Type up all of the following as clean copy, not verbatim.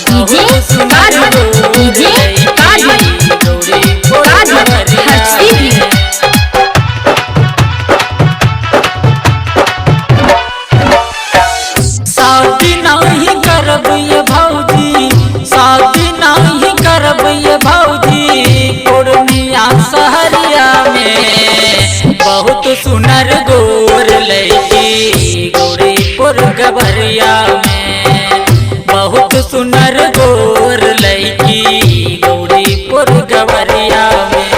DJ DJ शादी नहीं करब ये भौजी, शादी नहीं करब ये भौजी। पूर्णिया शहरिया में बहुत सुनर गोर लड़की, गौरीपुर गवरिया में बहुत सुनर गोर लड़की, गौरीपुर गवरिया में।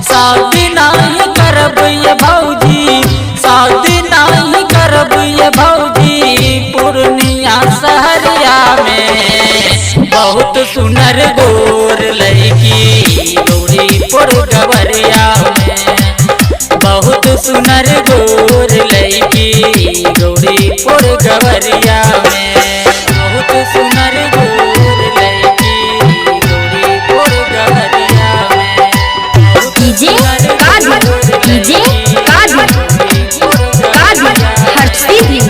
शादी नहीं करब ये भौजी, शादी नहीं करब ये भौजी। पूर्णिया शहरिया में बहुत सुनर गोर लड़की, गौरीपुर गवरिया में बहुत सुनर गोर लड़की, गौरीपुर गवरिया में बहुत सुनर गोर लड़की, गौरीपुर गवरिया में। डीजे डीजे हर्षदीप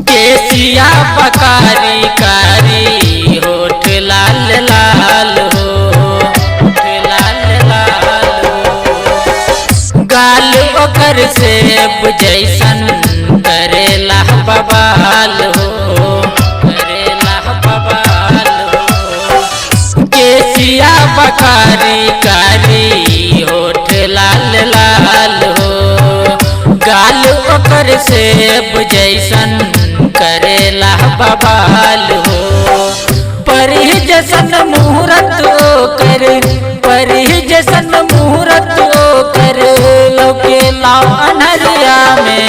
केसिया बकारी कारी, होठ लाल लाल हो, होठ लाल लाल हो। गाल ओकर सेब जैसन करेला बबाल हो, करेला बबाल हो। केसिया बकारी कारी, होठ लाल लाल हो। गाल ओकर सेब जैसन करेला बबाल हो। परी जैसन मुहूर्त ओकर, परी जैसन मुहूर्त ओकर लौकेला अनहरिया में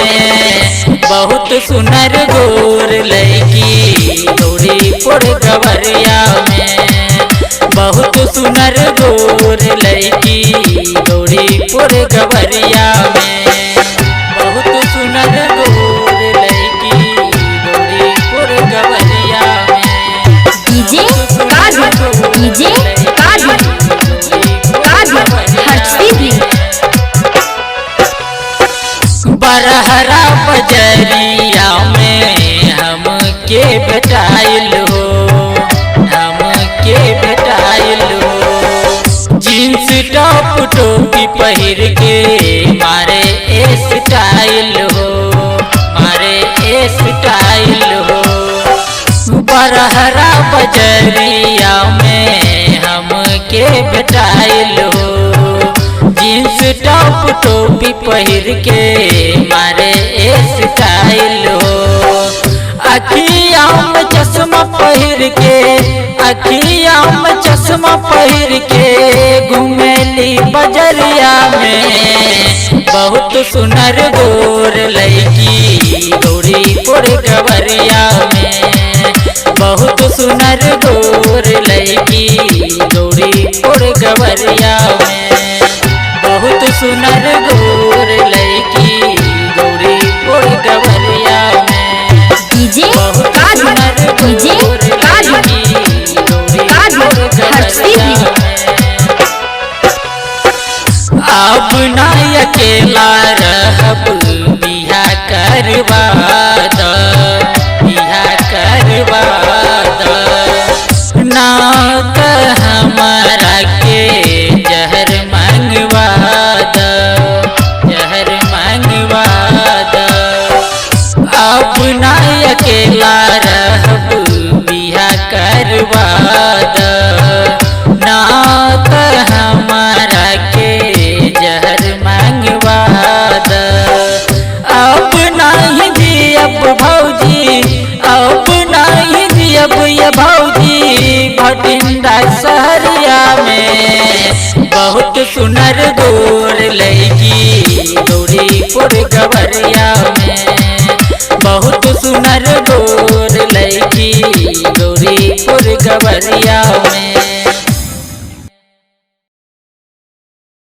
बहुत सुनर गोर लड़की, गौरीपुर गवरिया में बहुत सुनर गोर लड़की, गौरीपुर गवरिया में बहुत सुनर गोर लड़की, गौरीपुर गवरिया में। डीजे डीजे हर्षदीप बरहरा बजरिया में हम के बेटाइल हो, हम के बेटाइल हो। जींस टॉप टोपी पहिर के मारे स्टाइल हो, मारे स्टाइल हो। बरहरा बजरिया में हम के बेटाइल हो। जींस टॉप टोपी पहिर के मारे स्टाइल हो। अखिया में चश्मा पहिर के, अखिया में चश्मा पहिर के घुमेली बजरिया में बहुत सुनर गोर लड़की, गौरीपुर गवरिया में बहुत सुनर गोर लड़की, गौरीपुर गवरिया में बहुत सुनर गोर लड़की, गौरीपुर गवरिया में। डीजे डीजे हर्षदीप अब ना अकेला रहब, बिहा करवा द, बिहा करवा द। ना त हमारा के जहर मंगवा द, जहर मंगवा द। अब ना अकेला रहब, बिहा करवा द। ना त हमारा के जहर मंगवा द। अब नहीं दियब भौजी, अब नहीं दियब ये भौजी। भटिंडा शहरिया में बहुत सुनर गोर लड़की, गौरीपुर गवरिया में बहुत सुनर गोर लड़की, गौरीपुर गवरिया में।